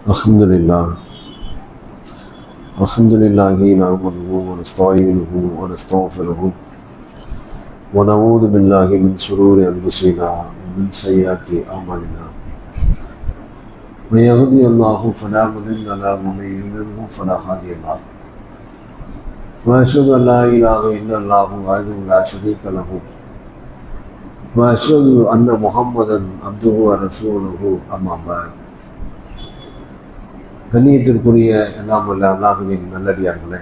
الحمد لله نحمده ونستعينه ونستغفره ونعوذ بالله من شرور أنفسنا ومن سيئات أعمالنا من يهده الله فلا مضل له ومن يضلل فلا هادي له وأشهد أن لا إله إلا الله وحده لا شريك له وأشهد أن محمدا عبده ورسوله أما بعد. கண்ணியத்திற்குரிய எல்லாம் வல்ல அல்லாஹுவின் நல்லடியார்களே,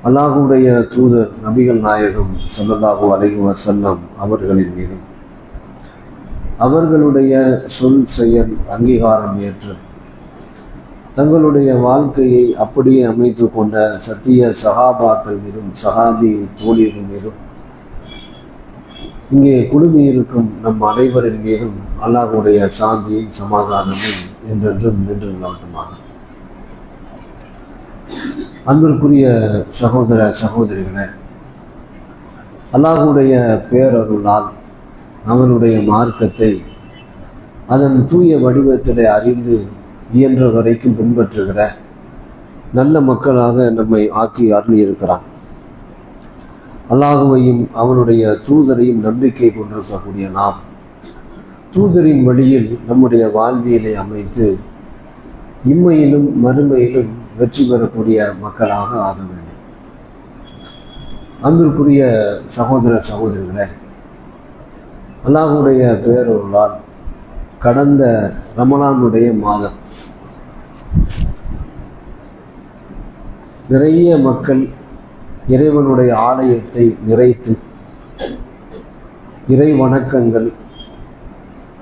அல்லாஹுடைய தூதர் நபிகள் நாயகம் ஸல்லல்லாஹு அலைஹி வஸல்லம் அவர்களின் மீதும் அவர்களுடைய சொல் செயல் அங்கீகாரம் ஏற்று தங்களுடைய வாழ்க்கையை அப்படியே அமைத்து கொண்ட சத்திய சஹாபாக்கள் மீதும் சஹாபி தோழியர்கள் மீதும் இங்கே குழுமி இருக்கும் நம் அனைவரின் மீதும் அல்லாஹுடைய சாந்தியும் சமாதானமும் என்றென்றும் நின்று நிலவட்டுமாக. அன்பிற்குரிய சகோதர சகோதரிகளே, அல்லாஹுடைய பேரருளால் அவனுடைய மார்க்கத்தை அதன் தூய வடிவத்திலே அறிந்து இயன்ற வரைக்கும் பின்பற்றுகிற நல்ல மக்களாக நம்மை ஆக்கி அருளியிருக்கிறான். அல்லாஹுவையும் அவனுடைய தூதரையும் நம்பிக்கை கொண்டிருக்கக்கூடிய நாம் தூதரின் வழியில் நம்முடைய வாழ்வியலை அமைத்து இம்மையிலும் மறுமையிலும் வெற்றி பெறக்கூடிய மக்களாக ஆக வேண்டும். அன்பிற்குரிய சகோதர சகோதரிகளே, அல்லாஹுடைய பேரருளால் கடந்த ரமலானுடைய மாதம் நிறைய மக்கள் இறைவனுடைய ஆலயத்தை நிறைத்து இறை வணக்கங்கள்,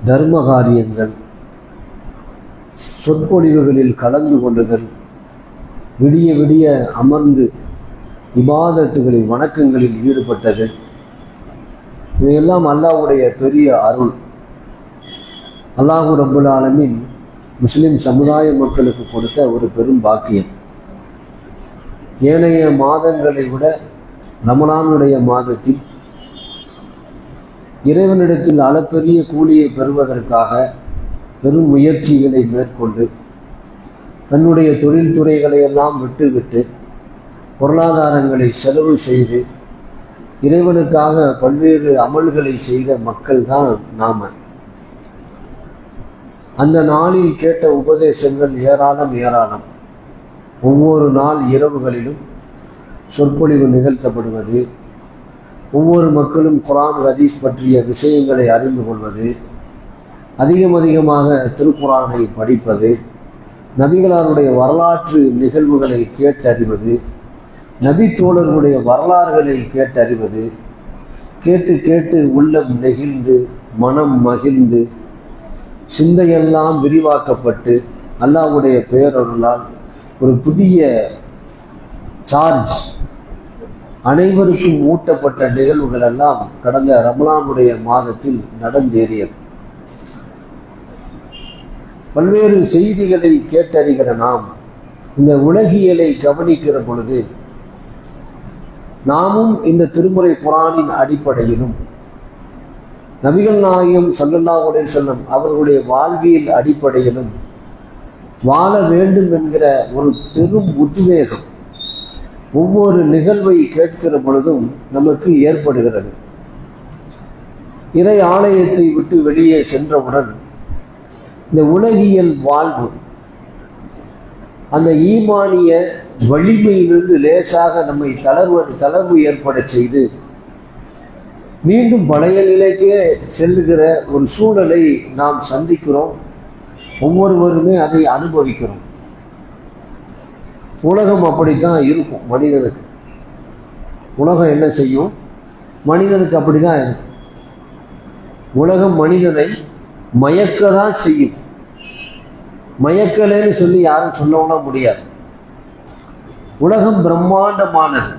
தர்ம காரியங்கள், சொற்பொழிவுகளில் கலந்து கொண்டுதல், விடிய விடிய அமர்ந்து இபாதத்துகளில் வணக்கங்களில் ஈடுபட்டது, இவையெல்லாம் அல்லாஹ்வுடைய பெரிய அருள். அல்லாஹ் ரப்புல் ஆலமீன் முஸ்லிம் சமுதாய மக்களுக்கு கொடுத்த ஒரு பெரும் பாக்கியம். ஏனைய மாதங்களை விட ரமலானுடைய மாதத்தில் இறைவனிடத்தில் அளப்பெரிய கூலியை பெறுவதற்காக பெரும் முயற்சிகளை மேற்கொண்டு தன்னுடைய தொழில்துறைகளை எல்லாம் விட்டுவிட்டு பொருளாதாரங்களை செலவு செய்து இறைவனுக்காக பல்வேறு அமல்களை செய்த மக்கள் தான் நாம. அந்த நாளில் கேட்ட உபதேசங்கள் ஏராளம் ஏராளம். ஒவ்வொரு நாள் இரவுகளிலும் சொற்பொழிவு நிகழ்த்தப்படுவது, ஒவ்வொரு மக்களும் குர்ஆன் ஹதீஸ் பற்றிய விஷயங்களை அறிந்து கொள்வது, அதிகமாக திருக்குர்ஆனை படிப்பது, நபிகளாருடைய வரலாற்று நிகழ்வுகளை கேட்டறிவது, நபி தோழர்களுடைய வரலாறுகளை கேட்டறிவது, கேட்டு கேட்டு உள்ளம் நெகிழ்ந்து மனம் மகிழ்ந்து சிந்தையெல்லாம் விரிவாக்கப்பட்டு அல்லாஹ்வுடைய பேரருளால் ஒரு புதிய சார்ஜ் அனைவருக்கும் ஊட்டப்பட்ட நிகழ்வுகள் எல்லாம் கடந்த ரமலானுடைய மாதத்தில் நடந்தேறியது. பல்வேறு செய்திகளை கேட்டறிகிற நாம் இந்த உலகியலை கவனிக்கிற பொழுது நாமும் இந்த திருமுறை குர்ஆனின் அடிப்படையிலும் நபிகள் நாயகம் ஸல்லல்லாஹு அலைஹி வஸல்லம் அவர்களுடைய வாழ்வியல் அடிப்படையிலும் வாழ வேண்டும் என்கிற ஒரு பெரும் உத்வேகம் ஒவ்வொரு நிகழ்வை கேட்கிற பொழுதும் நமக்கு ஏற்படுகிறது. இறை ஆலயத்தை விட்டு வெளியே சென்றவுடன் இந்த உலகியல் வாழ்வு அந்த ஈமானிய வலிமையிலிருந்து லேசாக நம்மை தளர்வு ஏற்பட செய்து மீண்டும் பழைய நிலைக்கே செல்லுகிற ஒரு சூழலை நாம் சந்திக்கிறோம். ஒவ்வொருவருமே அதை அனுபவிக்கிறோம். உலகம் அப்படித்தான் இருக்கும். மனிதனுக்கு உலகம் என்ன செய்யும்? மனிதனுக்கு அப்படிதான் இருக்கும். உலகம் மனிதனை மயக்கதான் செய்யும். மயக்கலைன்னு சொல்லி யாரும் சொல்லவும் முடியாது. உலகம் பிரம்மாண்டமானது.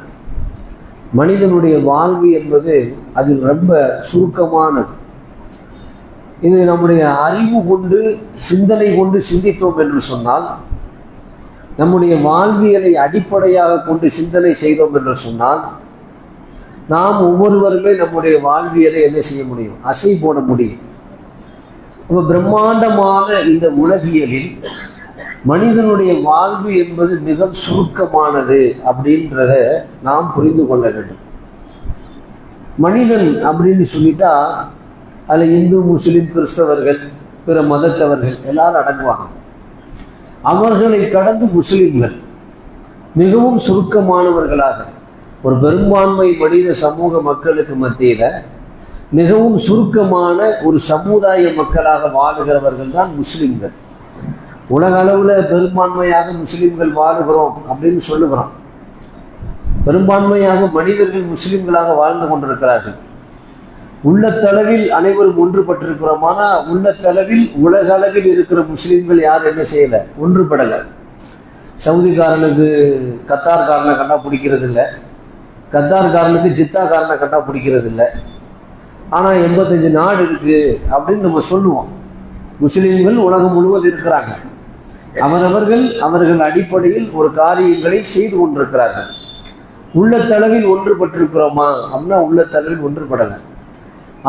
மனிதனுடைய வாழ்வு என்பது அதில் ரொம்ப சுருக்கமானது. இது நம்முடைய அறிவு கொண்டு சிந்தனை கொண்டு சிந்தித்தோம் என்று சொன்னால், நம்முடைய வாழ்வியலை அடிப்படையாக கொண்டு சிந்தனை செய்தோம் என்று சொன்னால், நாம் ஒவ்வொருவருமே நம்முடைய வாழ்வியலை என்ன செய்ய முடியும்? அசை போட முடியும். அப்ப பிரம்மாண்டமான இந்த உலகியலில் மனிதனுடைய வாழ்வு என்பது மிக சுருக்கமானது அப்படின்றத நாம் புரிந்து கொள்ள வேண்டும். மனிதன் அப்படின்னு சொல்லிட்டா அதுல இந்து, முஸ்லிம், கிறிஸ்தவர்கள், பிற மதத்தவர்கள் எல்லாரும் அடங்குவாங்க. அவர்களை கடந்து முஸ்லிம்கள் மிகவும் சுருக்கமானவர்களாக ஒரு பெரும்பான்மை மனித சமூக மக்களுக்கு மத்தியில மிகவும் சுருக்கமான ஒரு சமுதாய மக்களாக வாழுகிறவர்கள் தான் முஸ்லிம்கள். உலக அளவுல பெரும்பான்மையாக முஸ்லிம்கள் வாழுகிறோம் அப்படின்னு சொல்லுகிறோம். பெரும்பான்மையாக மனிதர்கள் முஸ்லிம்களாக வாழ்ந்து கொண்டிருக்கிறார்கள். உள்ளத்தளவில் அனைவரும் ஒன்றுபட்டிருக்கிறோம். ஆனா உள்ளத்தளவில் உலக அளவில் இருக்கிற முஸ்லிம்கள் யாரும் என்ன செய்யல, ஒன்றுபடலை. சவுதிக்காரனுக்கு கத்தார்காரனை கண்டா பிடிக்கிறது இல்லை, கத்தார்காரனுக்கு ஜித்தாக்காரனை கண்டா பிடிக்கிறது இல்லை. ஆனா 85 நாடு இருக்கு அப்படின்னு நம்ம சொல்லுவோம். முஸ்லிம்கள் உலகம் முழுவதும் இருக்கிறாங்க. அவர்கள் அடிப்படையில் ஒரு காரியங்களை செய்து கொண்டிருக்கிறார்கள். உள்ளத்தளவில் ஒன்றுபட்டிருக்கிறோமா அப்படின்னா உள்ளத்தளவில் ஒன்றுபடலை.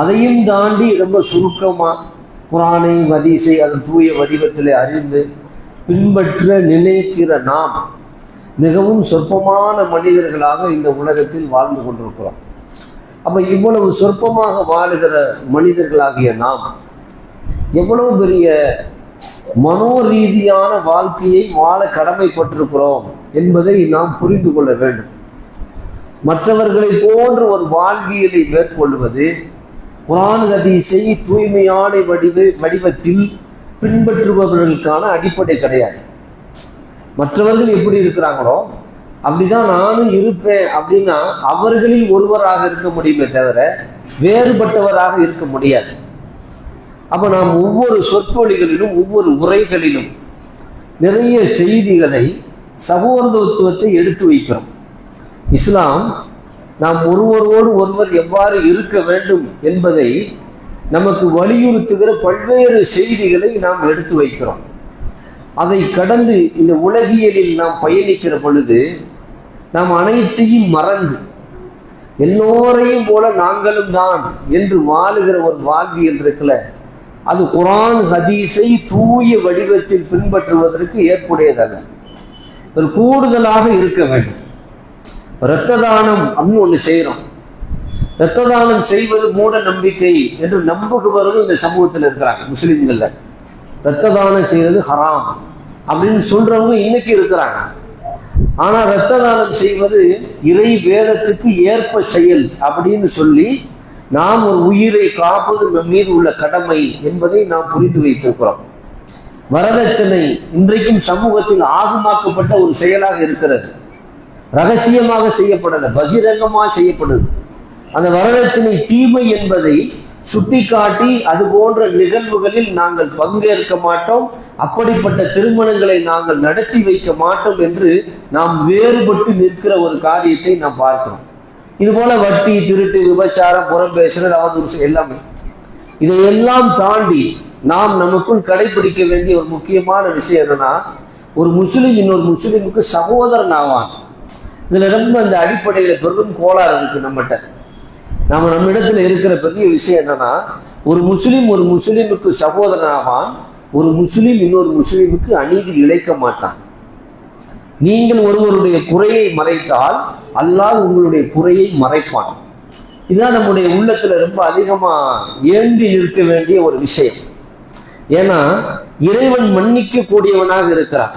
அதையும் தாண்டி ரொம்ப சுருக்கமா குர்ஆனை, ஹதீஸை அதன் தூய வடிவத்திலே அறிந்து பின்பற்ற நினைக்கிற நாம் மிகவும் சொற்பமான மனிதர்களாக இந்த உலகத்தில் வாழ்ந்து கொண்டிருக்கிறோம். அப்ப இவ்வளவு சொற்பமாக வாழுகிற மனிதர்களாகிய நாம் எவ்வளவு பெரிய மனோரீதியான வாழ்க்கையை வாழ கடமைப்பட்டிருக்கிறோம் என்பதை நாம் புரிந்து கொள்ள வேண்டும். மற்றவர்களை போன்று ஒரு வாழ்வியலை மேற்கொள்வது குர்ஆன் ஹதீஸை தூய்மையான வடிவத்தில் பின்பற்றுபவர்களுக்கான அடிப்படை கிடையாது. மற்றவர்கள் எப்படி இருக்கிறாங்களோ அப்படிதான் நானும் இருப்பேன் அப்படின்னா அவர்களில் ஒருவராக இருக்க முடியுமே தவிர வேறுபட்டவராக இருக்க முடியாது. அப்ப நாம் ஒவ்வொரு சொற்பொழிகளிலும் ஒவ்வொரு உரைகளிலும் நிறைய செய்திகளை சகோதரத்துவத்தை எடுத்து வைக்கிறோம். இஸ்லாம் நாம் ஒருவரோடு ஒருவர் எவ்வாறு இருக்க வேண்டும் என்பதை நமக்கு வலியுறுத்துகிற பல்வேறு செய்திகளை நாம் எடுத்து வைக்கிறோம். அதை கடந்து இந்த உலகியலில் நாம் பயணிக்கிற பொழுது நாம் அனைத்தையும் மறந்து எல்லோரையும் போல நாங்களும் தான் என்று வாழுகிற ஒரு வாழ்வியல் இருக்குல்ல, அது குர்ஆன் ஹதீஸை தூய வடிவத்தில் பின்பற்றுவதற்கு ஏற்புடையதல்ல. ஒரு கூடுதலாக இருக்க வேண்டும். இரத்த தானம் அப்படின்னு ஒண்ணு செய்யறோம். இரத்த தானம் செய்வது மூட நம்பிக்கை என்று நம்புகிறவர்கள் இந்த சமூகத்தில் இருக்கிறாங்க. முஸ்லிம்கள்ல இரத்த தானம் செய்வது ஹராம் அப்படின்னு சொல்றவங்க இன்னைக்கு இருக்கிறாங்க. ஆனா இரத்த தானம் செய்வது இறை வேதத்துக்கு ஏற்ப செயல் அப்படின்னு சொல்லி நாம் ஒரு உயிரை காப்பது நம் மீது உள்ள கடமை என்பதை நாம் புரிந்து வைத்திருக்கிறோம். வரதட்சணை இன்றைக்கும் சமூகத்தில் ஆகமாக்கப்பட்ட ஒரு செயலாக இருக்கிறது. ரகசியமாக செய்யப்படல, பகிரங்கமாக செய்யப்படுது. அந்த வரதட்சணை தீமை என்பதை சுட்டிக்காட்டி அது போன்ற நிகழ்வுகளில் நாங்கள் பங்கேற்க மாட்டோம், அப்படிப்பட்ட திருமணங்களை நாங்கள் நடத்தி வைக்க மாட்டோம் என்று நாம் வேறுபட்டு நிற்கிற ஒரு காரியத்தை நாம் பார்க்கிறோம். இது போல வட்டி, திருட்டு, விபச்சாரம், புறம் பேசுறது, அவதூறு எல்லாமே இதையெல்லாம் தாண்டி நாம் நமக்குள் கடைபிடிக்க வேண்டிய ஒரு முக்கியமான விஷயம் என்னன்னா, ஒரு முஸ்லிம் இன்னொரு முஸ்லிமுக்கு சகோதரன் ஆவான். இதுல ரொம்ப அந்த அடிப்படையில பெரும் கோளாறு இருக்கு நம்மகிட்ட. நம்மிடத்துல இருக்கிற பெரிய விஷயம் என்னன்னா, ஒரு முஸ்லிம் ஒரு முஸ்லிமுக்கு சகோதரன் ஆவான், ஒரு முஸ்லிம் இன்னொரு முஸ்லிமுக்கு அநீதி இழைக்க மாட்டான். நீங்கள் ஒருவருடைய குறையை மறைத்தால் அல்லாஹ் உங்களுடைய குறையை மறைப்பான். இதுதான் நம்முடைய உள்ளத்துல ரொம்ப அதிகமா ஏந்தி நிற்க வேண்டிய ஒரு விஷயம். ஏன்னா இறைவன் மன்னிக்க கூடியவனாக இருக்கிறான்.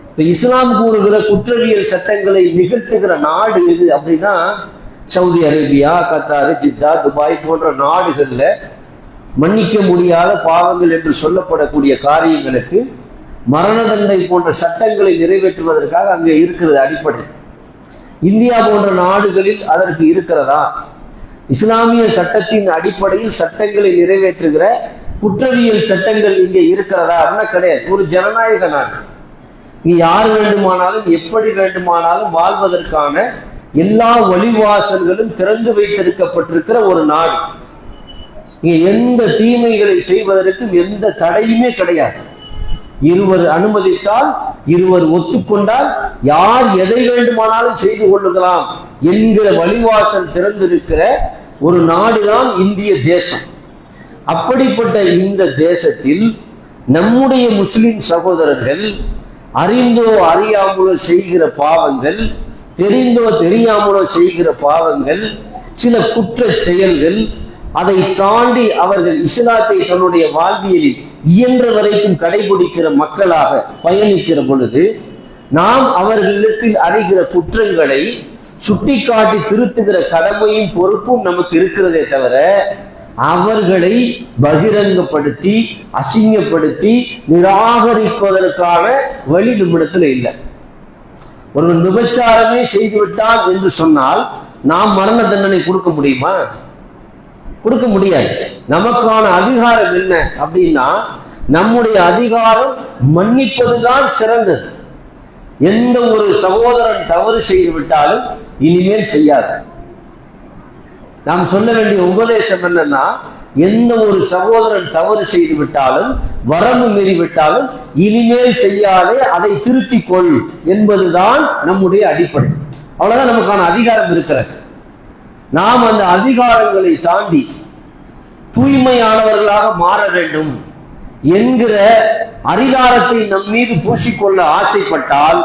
இப்ப இஸ்லாம் கூறுகிற குற்றவியல் சட்டங்களை நிகழ்த்துகிற நாடு எது அப்படின்னா, Saudi Arabia, Qatar, Jeddah, Dubai போன்ற நாடுகள்ல மன்னிக்க முடியாத பாவங்கள் என்று சொல்லப்படக்கூடிய காரியங்களுக்கு மரண தண்டனை போன்ற சட்டங்களை நிறைவேற்றுவதற்காக அங்கே இருக்கிறது அடிப்படை. இந்தியா போன்ற நாடுகளில் அதற்கு இருக்கிறதா? இஸ்லாமிய சட்டத்தின் அடிப்படையில் சட்டங்களை நிறைவேற்றுகிற குற்றவியல் சட்டங்கள் இங்கே இருக்கிறதா அப்படின்னா கிடையாது. ஒரு ஜனநாயக நாடு. இங்க யார் வேண்டுமானாலும் எப்படி வேண்டுமானாலும் வாழ்வதற்கான எல்லா வழிவாசல்களும் திறந்து வைத்திருக்கப்பட்டிருக்கிற ஒரு நாடு. இங்க எந்த தீமைகளை செய்வதற்கும் எந்த தடையுமே கிடையாது. இருவர் அனுமதித்தால், இருவர் ஒத்துக்கொண்டால் யார் எதை வேண்டுமானாலும் செய்து கொள்ளலாம் என்கிற வழிவாசல் திறந்திருக்கிற ஒரு நாடுதான் இந்திய தேசம். அப்படிப்பட்ட இந்த தேசத்தில் நம்முடைய முஸ்லிம் சகோதரர்கள் அறிந்தோ அறியாமலோ செய்கிற பாவங்கள், தெரிந்தோ தெரியாமலோ செய்கிற பாவங்கள், சில குற்ற செயல்கள், அதை தாண்டி அவர்கள் இஸ்லாத்தை தன்னுடைய வாழ்வியலில் இயன்ற வரைக்கும் கடைபிடிக்கிற மக்களாக பயணிக்கிற பொழுது நாம் அவர்களிடத்தில் அறிகிற குற்றங்களை சுட்டிக்காட்டி திருத்துகிற கடமையும் பொறுப்பும் நமக்கு இருக்கிறதே தவிர அவர்களை பகிரங்கப்படுத்தி அசிங்கப்படுத்தி நிராகரிப்பதற்கான வழி நம்மிடத்தில் இல்லை. ஒருவன் விபச்சாரமே செய்துவிட்டான் என்று சொன்னால் நாம் மரண தண்டனை கொடுக்க முடியுமா? கொடுக்க முடியாது. நமக்கான அதிகாரம் என்ன அப்படின்னா, நம்முடைய அதிகாரம் மன்னிப்பதுதான் சிறந்தது. எந்த ஒரு சகோதரன் தவறு செய்து விட்டாலும் இனிமேல் செய்யாத. நாம் சொல்ல வேண்டிய உபதேசம் என்னன்னா, எந்த ஒரு சகோதரன் தவறு செய்து விட்டாலும் வரம்பு மீறி விட்டாலும் இனிமேல் செய்யாதே, அதை திருத்திக் கொள் என்பதுதான் நம்முடைய அடிப்படை. அவ்வளவுதான் நமக்கான அதிகாரம் இருக்கிறது. நாம் அந்த அதிகாரங்களை தாண்டி தூய்மையானவர்களாக மாற வேண்டும் என்கிற அதிகாரத்தை நம் மீது பூசிக்கொள்ள ஆசைப்பட்டால்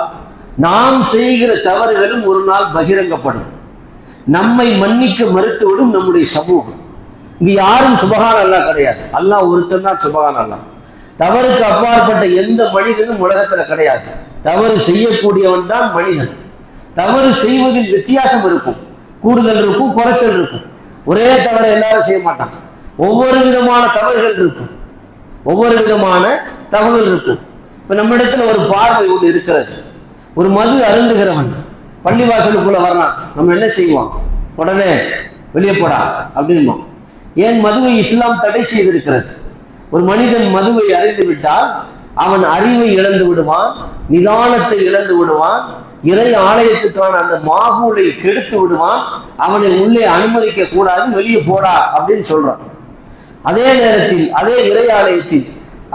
நாம் செய்கிற தவறுகளும் ஒரு நாள் பகிரங்கப்படும். நம்மை மன்னிக்க மறுத்துவிடும் நம்முடைய சமூகம். இங்கு யாரும் சுபஹான் அல்லாஹ் கிடையாது. அல்லாஹ் ஒருத்தன் தான் சுபஹான் அல்லாஹ். தவறுக்கு அப்பாற்பட்ட எந்த மனிதனும் உலகத்துல கிடையாது. தவறு செய்யக்கூடியவன் தான் மனிதன். தவறு செய்வதில் வித்தியாசம் இருக்கும், கூடுதல் இருக்கும், குறைச்சல் இருக்கும். ஒரே தவறை எல்லாரும் செய்ய மாட்டாங்க. ஒவ்வொரு விதமான தவறுகள் இருக்கும், ஒவ்வொரு விதமான தவறுகள் இருக்கும். இப்ப நம்ம இடத்துல ஒரு பார்வை ஒன்று இருக்கிறது. ஒரு மது அருந்துகிறவன் பள்ளிவாசலுக்குள்ள வரலாம், நம்ம என்ன செய்வோம்? உடனே வெளியே போடா அப்படின்போம். ஏன்? மதுவை இஸ்லாம் தடை செய்திருக்கிறது. ஒரு மனிதன் மதுவை அறிந்து விட்டால் அவன் அறிவை இழந்து விடுவான், நிதானத்தை இழந்து விடுவான், இறை ஆலயத்துக்கான அந்த மாகூலை கெடுத்து விடுவான். அவனை உள்ளே அனுமதிக்க கூடாது, வெளியே போடா அப்படின்னு சொல்றான். அதே நேரத்தில் அதே இறை ஆலயத்தில்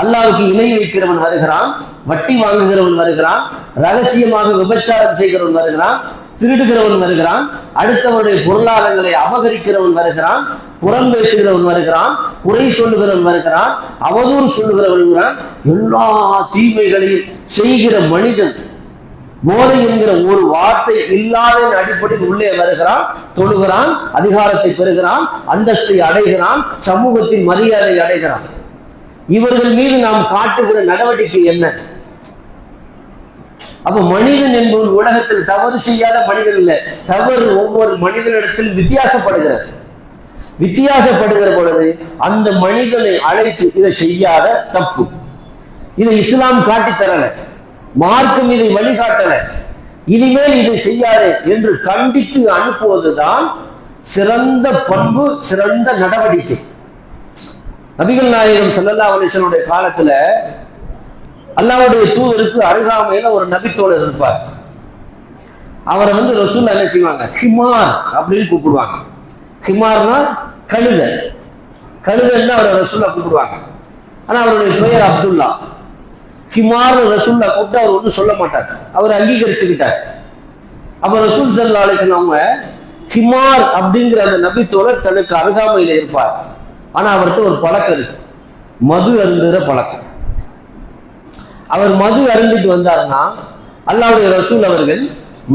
அல்லாஹ்வுக்கு இணை வைக்கிறவன் வருகிறான், வட்டி வாங்குகிறவன் வருகிறான், ரகசியமாக விபச்சாரம் செய்கிறவன் வருகிறான், திருடுகிறவன் வருகிறான், அடுத்தவனுடைய பொருளாதாரங்களை அபகரிக்கிறவன் வருகிறான், புறம் பேசுகிறவன் வருகிறான், குறை சொல்லுகிறவன் வருகிறான், அவதூறு சொல்லுகிறவன் வருகிறான். எல்லா தீமைகளையும் செய்கிற மனிதன் போதை என்கிற ஒரு வார்த்தை இல்லாத அடிப்படையில் உள்ளே வருகிறான், தொழுகிறான், அதிகாரத்தை பெறுகிறான், அந்தஸ்தை அடைகிறான், சமூகத்தின் மரியாதை அடைகிறான். இவர்கள் மீது நாம் காட்டுகிற நடவடிக்கை என்ன? அப்ப மனிதன் என்பவன் உலகத்தில் தவறு செய்யாத மனிதன் இல்லை. தவறு ஒவ்வொரு மனிதனிடத்தில் வித்தியாசப்படுகிறது. வித்தியாசப்படுகிற பொழுது அந்த மனிதனை அழைத்து இதை செய்யாத தப்பு, இதை இஸ்லாம் காட்டி தரல, மார்க்கம் இதை வழிகாட்டல, இனிமேல் இதை செய்யாதே என்று கண்டித்து அனுப்புவதுதான் சிறந்த பண்பு, சிறந்த நடவடிக்கை. நபிகள் நாயகம் ஸல்லல்லாஹு அலைஹி வஸல்லம் காலத்துல அல்லாஹ்வுடைய தூதருக்கு அருகாமையில ஒரு நபித்தோழர் இருப்பார். அவரை ரசூல் என்ன செய்வாங்க? ஹிமார் அப்படின்னு கூப்பிடுவாங்க. ஹிமார்னா கழுத. கழுதன்னா அவரை ரசூல்லா கூப்பிடுவாங்க. ஆனா அவருடைய பெயர் அப்துல்லா. ஹிமார் ரசூல்லா கூப்பிட்டு அவர் ஒன்றும் சொல்ல மாட்டார், அவர் அங்கீகரிச்சுக்கிட்டார். அப்ப ரசூல் ஸல்லல்லாஹு அலைஹி வஸல்லம் அவங்க ஹிமார் அப்படிங்கிற அந்த நபித்தோழர் தனக்கு அருகாமையில இருப்பார். ஆனா அவர்கிட்ட ஒரு பழக்கம் இருக்கு, மது அருந்துகிற பழக்கம். அவர் மது அருந்திட்டு வந்தாருன்னா அல்லாஹ்வுடைய ரசூல் அவர்கள்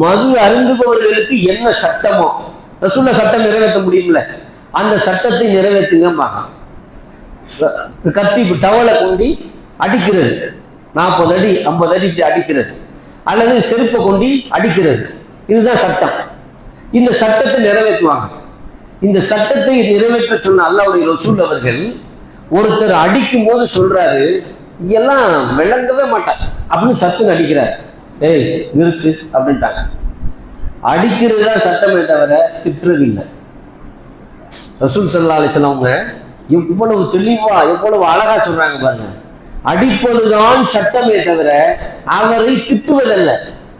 மது அருந்துபவர்களுக்கு என்ன சட்டமோ, ரசூல்ல சட்டம் நிறைவேற்ற முடியும்ல, அந்த சட்டத்தை நிறைவேற்றுங்க. கட்சி டவலை கொண்டு அடிக்கிறது, 40 அடி 50 அடி அடிக்கிறது, அல்லது செருப்பை கொண்டு அடிக்கிறது, இதுதான் சட்டம். இந்த சட்டத்தை நிறைவேற்றுவாங்க. இந்த சட்டத்தை நிறைவேற்ற சொன்ன அல்லாஹ்வுடைய ரசூல் அவர்கள் ஒருத்தர் அடிக்கும் போது சொல்றாரு, இதெல்லாம் விளங்கவே மாட்டார் அப்படின்னு சத்தம் அடிக்கிறார். ஏய் நிறுத்து அப்படின்ட்டாங்க. அடிக்கிறது தான் சட்டமே தவிர திட்டுறது இல்லை. ரசூல் ஸல்லல்லாஹு அலைஹி வஸல்லம் எவ்வளவு தெளிவா எவ்வளவு அழகா சொல்றாங்க பாருங்க. அடிப்பதுதான் சட்டமே தவிர அவரை திட்டுவதல்ல.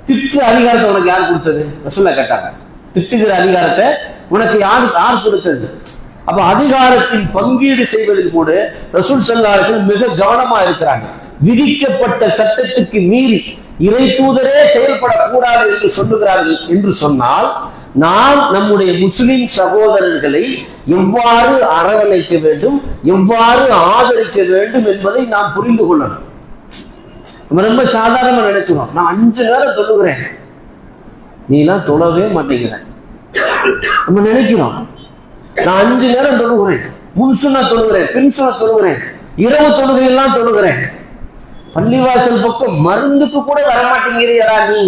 திட்டு அதிகாரத்தை உனக்கு யார் கொடுத்தது? ரசூல்லா கேட்டாங்க. திட்டுகிற அதிகாரத்தை உனக்கு யார் கொடுத்தது? அப்ப அதிகாரத்தின் பங்கீடு செய்வதில் கூட ரசூல் ஸல்லல்லாஹு அலைஹி வஸல்லம் மிக கவனமா இருக்கிறாங்க. விதிக்கப்பட்ட சட்டத்துக்கு மீறி இறை தூதரே செயல்படக்கூடாது என்று சொல்லுகிறார்கள் என்று சொன்னால், நாம் நம்முடைய முஸ்லிம் சகோதரர்களை எவ்வாறு அரவணைக்க வேண்டும், எவ்வாறு ஆதரிக்க வேண்டும் என்பதை நாம் புரிந்து கொள்ளணும். நம்ம ரொம்ப சாதாரணமா நினைச்சிடும், நான் 5 நேரம் தொழுகிறேன், நீ எல்லாம் தொழவே மாட்டேங்கிற. நம்ம நினைக்கிறோம், நான் 5 நேரம் தொழுகிறேன், முன்சுண்ண தொழுகிறேன், பின்சுண்ண தொழுகிறேன், இரவு தொழுகையெல்லாம் தொழுகிறேன், பள்ளிவாசல் பக்கம் மருந்துக்கு கூட வரமாட்டேங்கிறீரா நீ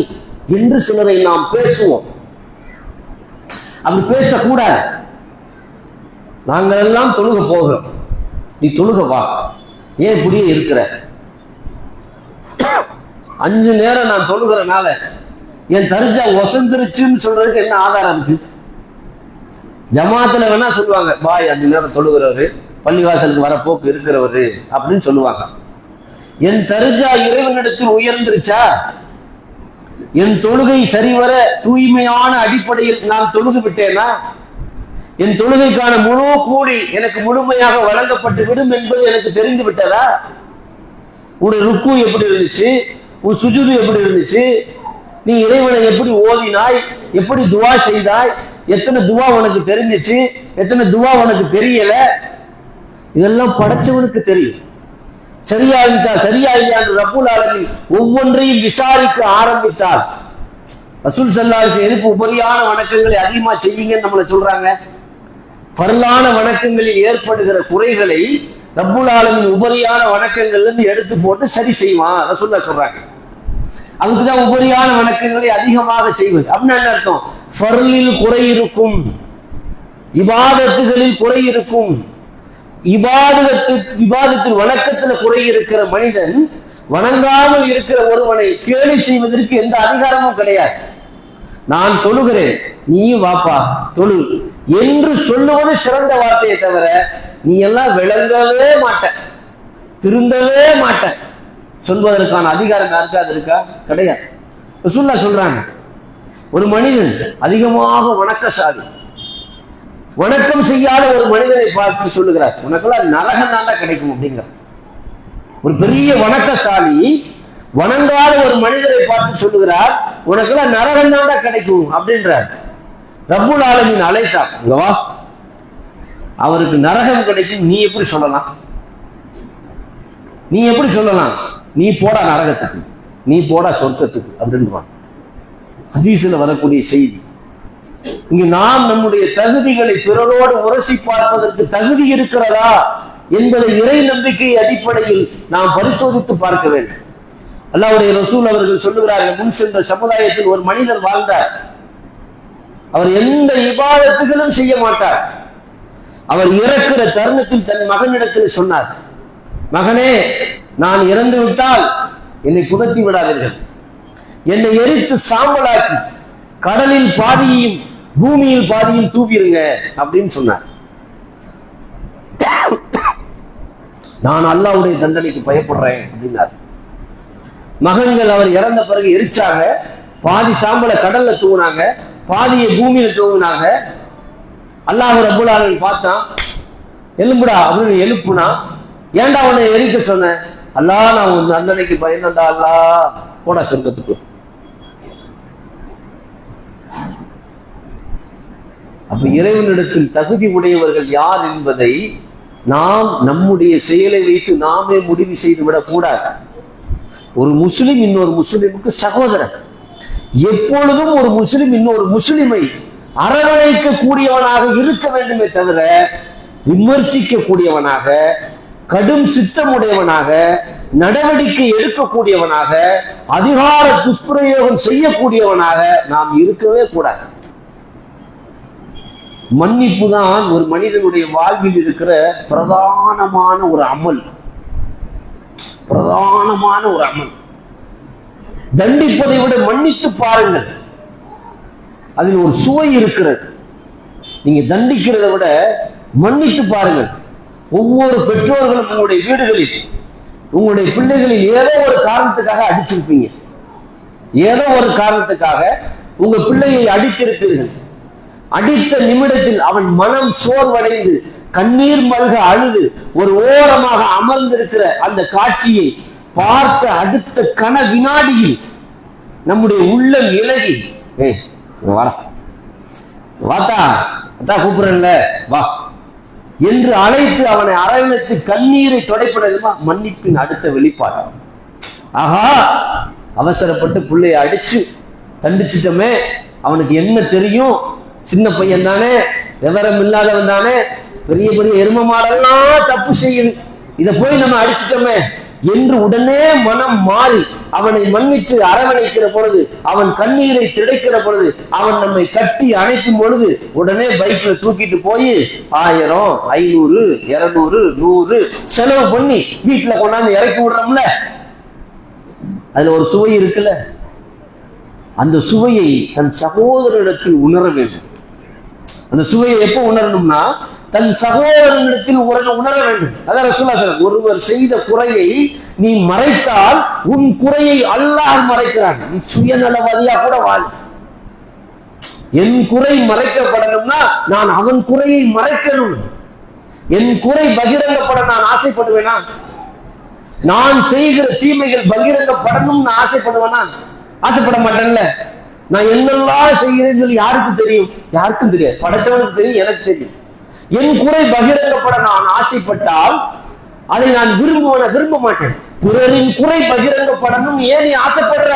என்று சிலரை நாம் பேசுவோம். அப்படி பேசக்கூடாது. நாங்கள் எல்லாம் தொழுக போகிறோம், நீ தொழுக வா, ஏன் இப்படியே இருக்கிற? 5 நேரம் நான் தொழுகிறனால என் தர்ஜா ஒசந்துருச்சுன்னு சொல்றதுக்கு என்ன ஆதாரம் இருக்கு? ஜமாத்துல வேணா சொல்லுவாங்க, பாய் 5 நேரம் தொழுகிறவரு, பள்ளிவாசலுக்கு வர போக்கு இருக்கிறவரு அப்படின்னு சொல்லுவாங்க. என் தர்ஜா இறைவனிடத்தில் உயர்ந்துருச்சா? என் தொழுகை சரிவர தூய்மையான அடிப்படையில் நான் தொழுது விட்டேனா? என் தொழுகைக்கான முழு கூலி எனக்கு முழுமையாக வழங்கப்பட்டு விடும் என்பது எனக்கு தெரிந்து விட்டதா? உன்னுடைய ருக்கு எப்படி இருந்துச்சு, உன் சுஜூது எப்படி இருந்துச்சு, நீ இறைவனை எப்படி ஓதினாய், எப்படி துவா செய்தாய், எத்தனை துவா உனக்கு தெரிஞ்சிச்சு, எத்தனை துவா உனக்கு தெரியல, இதெல்லாம் படைச்சவனுக்கு தெரியும். சரியா இருந்தா சரியா இல்லையா என்று ரப்புல் ஆலமீன் ஒவ்வொன்றையும் விசாரிக்க ஆரம்பித்தால், ரசூல் ஸல்லல்லாஹு அலைஹி வஸல்லம் எதுக்கு உபரியான வணக்கங்களை அதிகமா செய்யுங்கன்னு நம்மளை சொல்றாங்க? பரலான வணக்கங்களில் ஏற்படுகிற குறைகளை ரப்புல் ஆலமீன் உபரியான வணக்கங்கள்ல இருந்து எடுத்து போட்டு சரி செய்வான் ரசூலுல்லாஹ் சொல்றாங்க. அதுக்குதான் உபரியான வணக்கங்களை அதிகமாக செய்வது. அப்படின்னு என்ன அர்த்தம்? ஃபர்லில் குறை இருக்கும், இபாதத்துகளில் குறை இருக்கும். இபாதத்தில் வணக்கத்துல குறை இருக்கிற மனிதன் வணங்காமல் இருக்கிற ஒருவனை கேலி செய்வதற்கு எந்த அதிகாரமும் கிடையாது. நான் தொழுகிறேன், நீ வாப்பா தொழு என்று சொல்லுவது சிறந்த வார்த்தையை தவிர, நீ எல்லாம் விளங்கவே மாட்ட, திருந்தவே மாட்ட சொல்வதற்கான அதிகாரம் யாருக்காது இருக்கா? கிடையாது. ரசூலுல்லாஹ் சொல்றாங்க, ஒரு மனிதன் அதிகமாக வணக்கசாலி, வணக்கம் செய்யாத ஒரு மனிதனை பார்த்து சொல்லுகிறார், உனக்கெல்லாம் நரகம் தாண்டா கிடைக்கும் அப்படிங்கிற. ஒரு பெரிய வணக்கசாலி வணங்காத ஒரு மனிதரை பார்த்து சொல்லுகிறார், உனக்கெல்லாம் நரகம் தாண்டா கிடைக்கும் அப்படின்றார். ரப்புல் ஆலமீன் அழைத்தார், இங்க வா, அவருக்கு நரகம் கிடைக்கும் நீ எப்படி சொல்லலாம்? நீ எப்படி சொல்லலாம்? நீ போடா நரகத்துக்கு, நீ போடா சொர்க்கத்துக்கு அப்படின்றான். ஹதீஸ்ல வரக்கூடிய செய்தி. இங்கு நாம் நம்முடைய தகுதிகளை பிறரோடு உரசி பார்ப்பதற்கு தகுதி இருக்கிறதா என்பதை இறை நம்பிக்கை அடிப்படையில் நாம் பரிசோதித்து பார்க்க வேண்டும். அல்லாஹ்வுடைய ரசூல் அவர்கள் சொல்லுகிறார்கள், முன் சென்ற சமுதாயத்தில் ஒரு மனிதர் வாழ்ந்தார். அவர் எந்த இபாதத்துகளும் செய்ய மாட்டார். அவர் இறக்கிற தருணத்தில் தன் மகனிடத்தில் சொன்னார், மகனே, நான் இறந்து விட்டால் என்னை புதைத்து விடாதீர்கள், என்னை எரித்து சாம்பலாக்கி கடலில் பாதியையும் பூமியில் பாதியும் தூவிருங்க அப்படின்னு சொன்னார். நான் அல்லாஹ்வுடைய தண்டனைக்கு பயப்படுறேன் அப்படின்னார். மகன்கள் அவர் இறந்த பிறகு எரிச்சாங்க, பாதி சாம்பலை கடல்ல தூங்கினாங்க, பாதியை பூமியில தூங்கினாங்க. அல்லாஹ் ரப்புல் ஆலமீன் பார்த்தான், எலும்புடா அப்படின்னு எழுப்புனா, ஏன்டா உன்னை எரிக்க சொன்ன? அல்லாஹ், நான் உன் தண்டனைக்கு பயந்தா, அல்லாஹ் போடா சொர்க்கத்துக்கு. அப்ப இறைவனிடத்தில் தகுதி உடையவர்கள் யார் என்பதை நாம் நம்முடைய செயலை வைத்து நாமே முடிவு செய்து விடக் கூடாது. ஒரு முஸ்லிம் இன்னொரு முஸ்லிமுக்கு சகோதரன். எப்பொழுதும் ஒரு முஸ்லிம் இன்னொரு முஸ்லிமை அரவணைக்க கூடியவனாக இருக்க வேண்டுமே தவிர, விமர்சிக்க கூடியவனாக, கடும் சித்தமுடையவனாக, நடவடிக்கை எடுக்கக்கூடியவனாக, அதிகார துஷ்பிரயோகம் செய்யக்கூடியவனாக நாம் இருக்கவே கூடாது. மன்னிப்பு தான் ஒரு மனிதனுடைய வாழ்வில் இருக்கிற பிரதானமான ஒரு அமல். பிரதானமான ஒரு அமல். தண்டிப்பதை விட மன்னித்து பாருங்கள், அதில் ஒரு சுவை இருக்கிறது. நீங்க தண்டிக்கிறத விட மன்னித்து பாருங்கள். ஒவ்வொரு பெற்றோர்களும் உங்களுடைய வீடுகளில் உங்களுடைய பிள்ளைகளில் ஏதோ ஒரு காரணத்துக்காக அடிச்சிருப்பீங்க, ஏதோ ஒரு காரணத்துக்காக உங்க பிள்ளையை அடித்திருப்பீர்கள். அடித்த நிமிடத்தில் அவன் மனம் சோர்வடைந்து கண்ணீர் மல்க அழுது ஒரு ஓரமாக அமர்ந்திருக்கிற அந்த காட்சியை பார்த்த அடுத்த கன வினாடியில் நம்முடைய உள்ளம் இலகி, வாடா வாத்தா அத்தா கூப்பிடுறேன்ல வா என்று அழைத்து அவனை அரவணைத்து கண்ணீரை துடைப்படமா மன்னிப்பின் அடுத்த வெளிப்பாடு. ஆஹா, அவசரப்பட்டு பிள்ளைய அடிச்சு தண்டிச்சிட்டோமே, அவனுக்கு என்ன தெரியும், சின்ன பையன் தானே, விவரம் இல்லாதவன் தானே, பெரிய பெரிய எரும மாடெல்லாம் தப்பு செய்யுது, இதை போய் நம்ம அடிச்சிட்டோமே என்று உடனே மனம் மாறி அவனை மன்னித்து அரவணைக்கிற பொழுது, அவன் கண்ணீரை திடைக்கிற பொழுது, அவன் நம்மை கட்டி அணைக்கும் பொழுது உடனே பைக்ல தூக்கிட்டு போய் 1000, 500, 200, 100 செலவு பண்ணி வீட்டுல கொண்டாந்து இறக்கி விடுறோம்ல, அதுல ஒரு சுவை இருக்குல்ல, அந்த சுவையை தன் சகோதரனிடத்தில் உணர வேண்டும். அந்த சுவையை எப்ப உணரணும்னா தன் சகோதரனிடத்தில் உணர வேண்டும். அதான் ரசூலுல்லாஹ் ஸல்லல்லாஹு, ஒருவர் செய்த குறையை நீ மறைத்தால் உன் குறையை அல்லாஹ் மறைக்கிறான். நீ சுயநலவாதியா கூட வாழ். என் குறை மறைக்கப்படணும்னா நான் அவன் குறையை மறைக்கணும். என் குறை பகிரங்கப்பட நான் ஆசைப்படுவேனா? நான் செய்கிற தீமைகள் பகிரங்கப்படணும்னு ஆசைப்படுவேனா? ஆசைப்பட மாட்டேன்ல. நான் என்னெல்லாம் செய்கிறேன்னு சொல்லி யாருக்கு தெரியும்? யாருக்கும் தெரியாது. படைச்சவனுக்கு தெரியும், எனக்கு தெரியும். என் குறை பகிரங்கப்பட நான் ஆசைப்பட்டால் அதை நான் விரும்ப மாட்டேன். பிறரின் குறை பகிரங்கப்படணும் ஏன் நீ ஆசைப்படுற?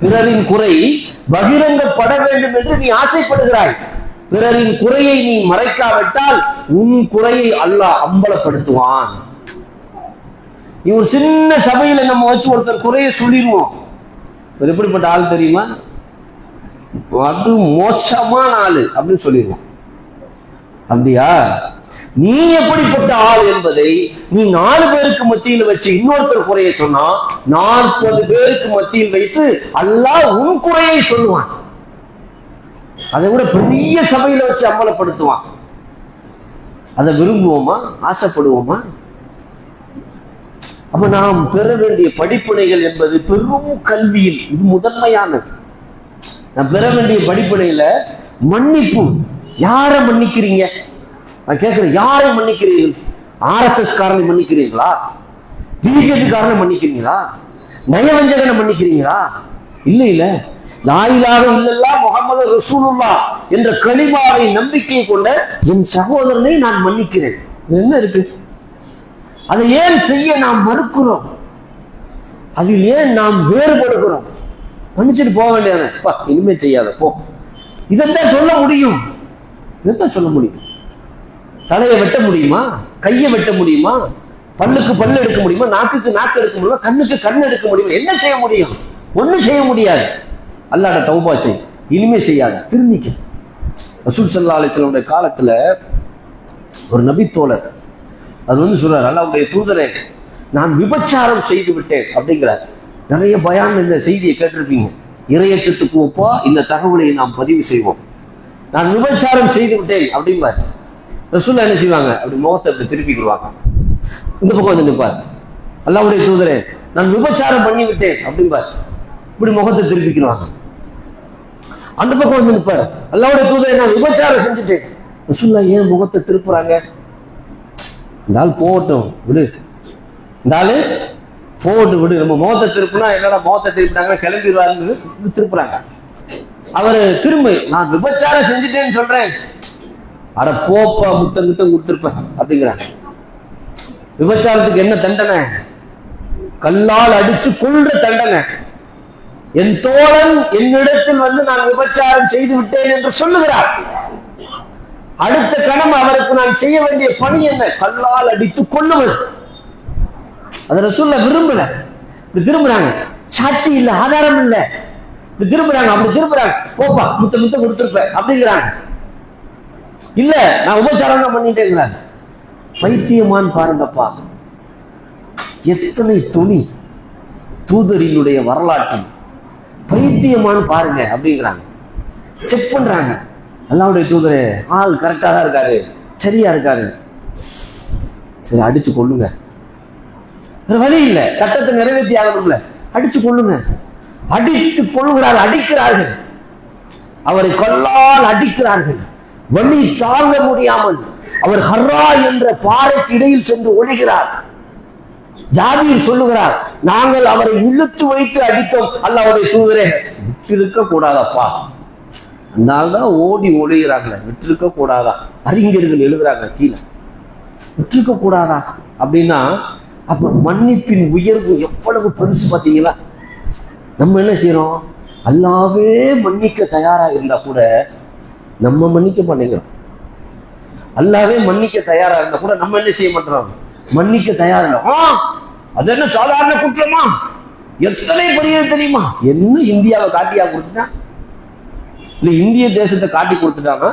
பிறரின் குறை பகிரங்கப்பட வேண்டும் என்று நீ ஆசைப்படுகிறாய். பிறரின் குறையை நீ மறைக்காவிட்டால் உன் குறையை அல்லாஹ் அம்பலப்படுத்துவான். நீ ஒரு சின்ன சபையில நம்ம வச்சு ஒருத்தர் குறைய சொல்லிடுவோம். எப்படிப்பட்ட ஆள் தெரியுமா? அது மோசமான ஆளு அப்படின்னு சொல்லிடுவோம். அப்படியா? நீ எப்படிப்பட்ட ஆள் என்பதை நீ 4 பேருக்கு மத்தியில் வச்சு இன்னொருத்தர் குறையை சொன்னா 40 பேருக்கு மத்தியில் வைத்து அல்லாஹ் உன் குறையை சொல்லுவான். அதை விட பெரிய சபையில வச்சு அம்பலப்படுத்துவான். அதை விரும்புவோமா? ஆசைப்படுவோமா? அப்ப நாம் பெற வேண்டிய படிப்பினைகள் என்பது பெரும் கல்வியில் இது முதன்மையானது. நான் பெற வேண்டிய படிப்பினையில மன்னிப்பு. யாரை மன்னிக்கிறீங்க? நான் கேட்கிறேன், யாரை மன்னிக்கிறீர்கள்? RSS காரனை மன்னிக்கிறீங்களா? பிஜேபி காரனை மன்னிக்கிறீங்களா? நயவஞ்சகனை மன்னிக்கிறீங்களா? இல்ல லா இலாஹ இல்லல்லாஹ் முஹம்மது ரசூலுல்லாஹ் என்ற கலிமாவை நம்பிக்கை கொண்ட என் சகோதரனை நான் மன்னிக்கிறேன். என்ன இருக்கு? அதை ஏன் செய்ய நாம் மறுக்கிறோம்? அதில் ஏன் நாம் வேறுபடுகிறோம்? மன்னிச்சுட்டு போக வேண்டியது, இனிமே செய்யாத போ. இதைத்தான் சொல்ல முடியும். இதைத்தான் சொல்ல முடியும். தலையை வெட்ட முடியுமா? கையை வெட்ட முடியுமா? பல்லுக்கு பல்லு எடுக்க முடியுமா? நாக்குக்கு நாக்கு எடுக்க முடியுமா? கண்ணுக்கு கண் எடுக்க முடியுமா? என்ன செய்ய முடியும்? ஒன்னும் செய்ய முடியாது. அல்லாஹ்ட தௌபா செய், இனிமே செய்யாத, திருந்திக்க. ரசூல் ஸல்லல்லாஹு அலைஹி வஸல்லம் காலத்துல ஒரு நபி தோழர் அது சொல்றாரு, அல்லாஹ்வுடைய தூதரே நான் விபச்சாரம் செய்து விட்டேன் அப்படிங்கிறார். நிறைய பயான் இந்த செய்தியை கேட்டிருப்பீங்க. இறையச்சத்துக்கு ஒப்பா இந்த தகவலை நாம் பதிவு செய்வோம். நான் விபச்சாரம் செய்து விட்டேன் அப்படிம்பார். ரசூலுல்லாஹ் என்ன செய்வாங்க? அப்படி முகத்தை அப்படி திருப்பிக்குவாங்க. இந்த பக்கம் வந்து நிற்பார். அல்லாஹ்வுடைய தூதரே நான் விபச்சாரம் பண்ணி விட்டேன் அப்படிம்பார். இப்படி முகத்தை திருப்பிக்குவாங்க. அந்த பக்கம் வந்து நிற்பார். அல்லாஹ்வுடைய தூதரே நான் விபச்சாரம் செஞ்சுட்டேன். ரசூலுல்லாஹ் ஏன் முகத்தை திருப்புறாங்க? இந்த ஆள் போகட்டும் விடு, இந்த ஆளு போகட்டும் விடு, நம்ம முகத்தை திருப்பினா என்னடா முகத்தை திருப்பினாங்கன்னா கிளம்பிடுவாருன்னு திருப்புறாங்க. அவரு திரும்ப நான் விபச்சாரம் செஞ்சுட்டேன்னு சொல்றேன். அட போப்பா, முத்தம் கொடுத்துருப்பேன் அப்படிங்கிறாங்க. விபச்சாரத்துக்கு என்ன தண்டனை? கல்லால் அடிச்சு கொல்ற தண்டனை. என் தோழன் என்னிடத்தில் வந்து நான் விபச்சாரம் செய்து விட்டேன் என்று சொல்லுகிறார். அடுத்த கணம் அவருக்கு நான் செய்ய வேண்டிய பணி என்ன? கல்லால் அடித்து கொல்லுவது. அதை ரசூலுல்லாஹ் விரும்பல. இப்படி திரும்புறாங்க, சாட்சி இல்ல, ஆதாரம் இல்ல, இப்படி திரும்புறாங்க. அப்படி திரும்புறாங்க, போப்பா முத்த கொடுத்துருப்ப அப்படிங்கிறாங்க. இல்ல நான் உபச்சாரம் தான் பண்ணிட்டேங்கிறாங்க. பைத்தியமான் பாருங்கப்பா, எத்தனை துணி தூதரினுடைய வரலாற்றில் பைத்தியமான் பாருங்க அப்படிங்கிறாங்க. செக் பண்றாங்க. அல்லாஹ்வுடைய தூதரே ஆள் கரெக்டா தான் இருக்காரு, சரியா இருக்காரு, சரி அடிச்சு கொள்ளுங்க. வழி இல்லை, சட்டத்தை நிறைவேற்றி ஆகணும்ல, அடிச்சு கொள்ளுங்க. அடித்து கொள்ளுகிறார்கள், அடிக்கிறார்கள். அவரை கல்லால் அடிக்கிறார்கள். வலி தாங்க முடியாமல் அவர் ஹர்ரா என்ற பாறைக்கு இடையில் சென்று ஒழிகிறார். ஜாபீர் சொல்லுகிறார், நாங்கள் அவரை இழுத்து வைத்து அடித்தோம், அல்லாஹ்வுடைய தூதரே விட்டிருக்க கூடாதப்பா. அதனால்தான் ஓடி ஒளிகிறாங்களே, விட்டிருக்க கூடாதா. அறிஞர்கள் எழுதுறாங்க கீழே, விட்டிருக்க கூடாதா அப்படின்னா அப்ப மன்னிப்பின் உயர்வு எவ்வளவு பெருசு பார்த்தீங்களா. நம்ம என்ன செய்யறோம், அல்லாவே மன்னிக்க தயாரா இருந்தா கூட நம்ம மன்னிக்க மாட்டேங்கிறோம். அல்லாவே மன்னிக்க தயாரா இருந்தா கூட நம்ம என்ன செய்ய மாட்டோம், மன்னிக்க தயாரா இல்லை. அது என்ன சாதாரண குற்றமா, எத்தனை பெரிய தெரியுமா, என்ன இந்தியாவை காட்டியா கொடுத்துட்டான், இல்ல இந்திய தேசத்தை காட்டி கொடுத்துட்டாங்க,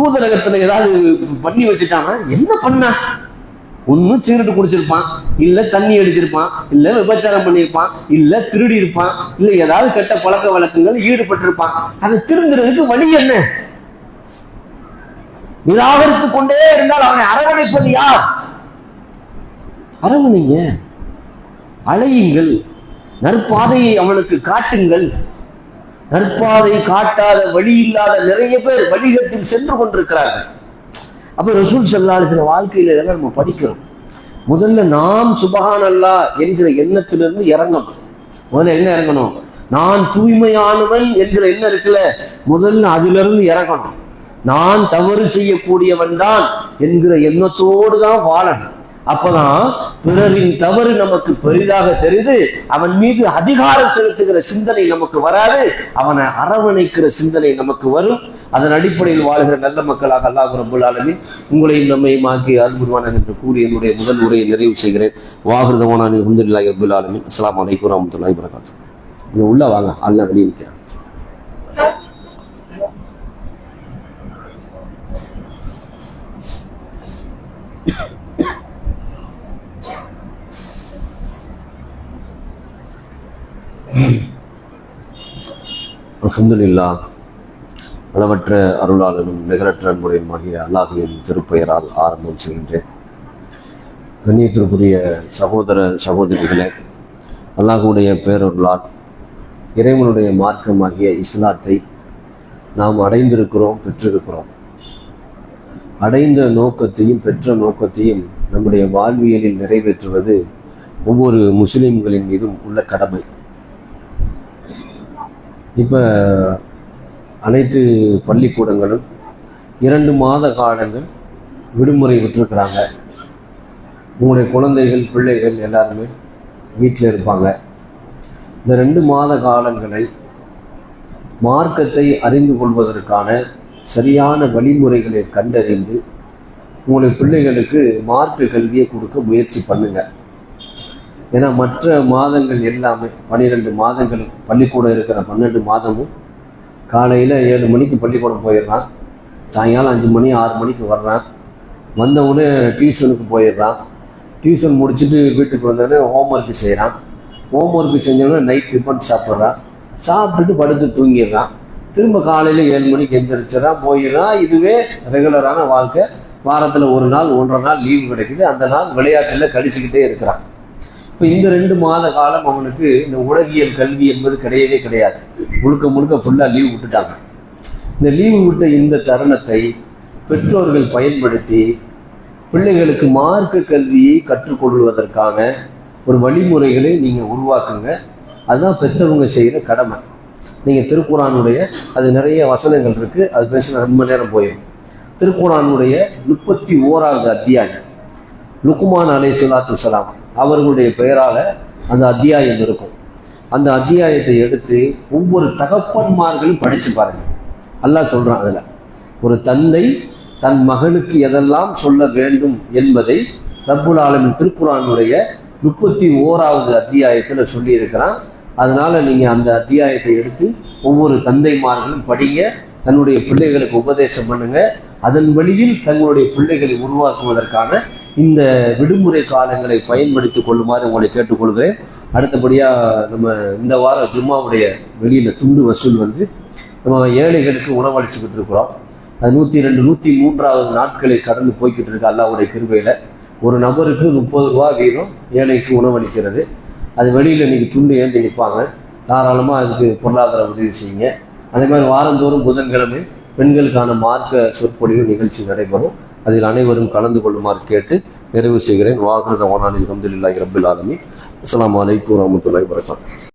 தூதரகத்துல ஏதாவது பண்ணி வச்சுட்டாங்க. என்ன பண்ண, ஒன்னும் சிகரெட் குடிச்சிருப்பான், இல்ல தண்ணி அடிச்சிருப்பான், இல்ல விபச்சாரம் பண்ணியிருப்பான், இல்ல திருடி இருப்பான், இல்ல ஏதாவது கெட்ட பழக்க வழக்கங்கள் ஈடுபட்டிருப்பான். அதை திருந்துறதுக்கு வழி என்ன, நிராகரித்துக் கொண்டே இருந்தால் அவனை அரவணைப்பது யார்? அரவணைங்க, அழையுங்கள், நற்பாதையை அவனுக்கு காட்டுங்கள். நற்பாதை காட்டாத வழி இல்லாத நிறைய பேர் வழிகத்தில் சென்று கொண்டிருக்கிறார்கள். அப்ப ரசூல் ஸல்லல்லாஹு அலைஹி வஸல்லம் வாழ்க்கையில இதெல்லாம் நம்ம படிக்கிறோம். முதல்ல நாம் சுபஹான் அல்லாஹ் என்கிற எண்ணத்திலிருந்து இறங்கணும். முதல்ல என்ன இறங்கணும், நான் தூய்மையானவன் என்கிற எண்ணம் இருக்குல்ல, முதல்ல அதுல இருந்து இறங்கணும். நான் தவறு செய்யக்கூடியவன் தான் என்கிற எண்ணத்தோடு தான் வாழணும். அப்பதான் பிறரின் தவறு நமக்கு பெரிதாக தெரிந்து அவன் மீது அதிகாரம் செலுத்துகிற சிந்தனை நமக்கு வராது, அவனை அரவணைக்கிற சிந்தனை நமக்கு வரும். அதன் அடிப்படையில் வாழ்கிற நல்ல மக்களாக அல்லாஹ் ரப்பல் ஆலமீன் உங்களையும் நம்மையும் ஆக்கி அருள்புரிவானான் என்று கூறி என்னுடைய முதல் உரையை நிறைவு செய்கிறேன். வாஹிருதவானா அல்ஹம்துலில்லாஹி ரப்பில் ஆலமீன். அஸ்ஸலாமு அலைக்கும் வரஹ்மத்துல்லாஹி வபரகாத்துஹு. உள்ள வாங்க, அல்ல வெளியே நிற்கிறேன். அல்ஹம்துலில்லாஹ், அளவற்ற அருளாளனும் நிகரற்ற அன்புடையமாகிய அல்லாஹ்வின் திருப்பெயரால் ஆரம்பம் செய்கின்றேன். கண்ணியத்திற்குரிய சகோதர சகோதரிகளே, அல்லாஹ்வுடைய பேரருளால் இறைவனுடைய மார்க்கமாகிய இஸ்லாத்தை நாம் அடைந்திருக்கிறோம், பெற்றிருக்கிறோம். அடைந்த நோக்கத்தையும் பெற்ற நோக்கத்தையும் நம்முடைய வாழ்வியலில் நிறைவேற்றுவது ஒவ்வொரு முஸ்லிம்களின் மீதும் உள்ள கடமை. இப்போ அனைத்து பள்ளிக்கூடங்களும் 2 மாத காலங்கள் விடுமுறை விட்டுருக்குறாங்க. உங்களுடைய குழந்தைகள் பிள்ளைகள் எல்லாருமே வீட்டில் இருப்பாங்க. இந்த 2 மாத காலங்களை மார்க்கத்தை அறிந்து கொள்வதற்கான சரியான வழிமுறைகளை கண்டறிந்து உங்களுடைய பிள்ளைகளுக்கு மார்க்க கல்வியை கொடுக்க முயற்சி பண்ணுங்க. ஏன்னா மற்ற மாதங்கள் எல்லாமே 12 மாதங்களும் பள்ளிக்கூடம் இருக்கிற 12 மாதமும் காலையில் 7 மணிக்கு பள்ளிக்கூடம் போயிடுறான், சாயங்காலம் 5 மணி 6 மணிக்கு வர்றான், வந்தவுடனே டியூஷனுக்கு போயிடுறான், டியூஷன் முடிச்சுட்டு வீட்டுக்கு வந்தோடனே ஹோம்ஒர்க்கு செய்கிறான், ஹோம்ஒர்க்கு செஞ்சோடனே நைட் டிஃபன் சாப்பிட்றான், சாப்பிட்டுட்டு படுத்து தூங்கிடுறான், திரும்ப காலையில் 7 மணிக்கு எந்திரிச்சிடறான், போயிடுறான். இதுவே ரெகுலரான வாழ்க்கை. வாரத்தில் 1 நாள் 1.5 நாள் லீவு கிடைக்குது, அந்த நாள் விளையாட்டில் கழிச்சுக்கிட்டே இருக்கிறான். இப்போ இந்த 2 மாத காலம் அவனுக்கு இந்த உலகியல் கல்வி என்பது கிடையவே கிடையாது. முழுக்க முழுக்க ஃபுல்லாக லீவு விட்டுட்டாங்க. இந்த லீவு விட்ட இந்த தருணத்தை பெற்றோர்கள் பயன்படுத்தி பிள்ளைகளுக்கு மார்க்க கல்வியை கற்றுக்கொள்வதற்கான ஒரு வழிமுறைகளை நீங்கள் உருவாக்குங்க. அதுதான் பெற்றவங்க செய்கிற கடமை. நீங்கள் திருக்குரானுடைய அது நிறைய வசனங்கள் இருக்குது, அது பேசின ரொம்ப நேரம் போயிடும். திருக்குரானுடைய 31வது அத்தியாயம், லுக்மான் அலைஹிஸ்ஸலாத்து வஸ்ஸலாம் அவர்களுடைய பெயரால அந்த அத்தியாயம் இருக்கும். அந்த அத்தியாயத்தை எடுத்து ஒவ்வொரு தகப்பன்மார்களும் படிச்சு பாருங்க. அல்லாஹ் சொல்றான், அதுல ஒரு தந்தை தன் மகனுக்கு எதெல்லாம் சொல்ல வேண்டும் என்பதை ரப்புல் ஆலமீன் திருக்குரானுடைய 31வது அத்தியாயத்துல சொல்லி இருக்கிறான். அதனால நீங்க அந்த அத்தியாயத்தை எடுத்து ஒவ்வொரு தந்தைமார்களும் படிங்க, தன்னுடைய பிள்ளைகளுக்கு உபதேசம் பண்ணுங்க. அதன் வழியில் தங்களுடைய பிள்ளைகளை உருவாக்குவதற்கான இந்த விடுமுறை காலங்களை பயன்படுத்திக் கொள்ளுமாறு உங்களை கேட்டுக்கொள்கிறேன். அடுத்தபடியா நம்ம இந்த வாரம் ஜும்மாவுடைய வெளியில துண்டு வசூல் நம்ம ஏழைகளுக்கு உணவளிச்சுக்கிட்டு இருக்கிறோம். அது 102 103வது நாட்களை கடந்து போய்கிட்டு இருக்கு. அல்லாஹ்வுடைய கிருபையில ஒரு நபருக்கு 30 ரூபா வீதம் ஏழைக்கு உணவளிக்கிறது. அது வெளியில இன்னைக்கு துண்டு ஏந்தி நிற்பாங்க. தாராளமாக அதுக்கு பொருளாதார உதவி செய்யுங்க. அதே மாதிரி வாரந்தோறும் புதன்கிழமை பெண்களுக்கான மார்க்க சொற்பொழிவு நிகழ்ச்சி நடைபெறும். அதில் அனைவரும் கலந்து கொள்ளுமாறு கேட்டு நிறைவு செய்கிறேன். வாஹிரு தஅவானா அல்ஹம்துலில்லாஹி ரப்பில் ஆலமீன். அஸ்ஸலாமு அலைக்கும் வரஹ்மத்துல்லாஹி வபரகாத்துஹு.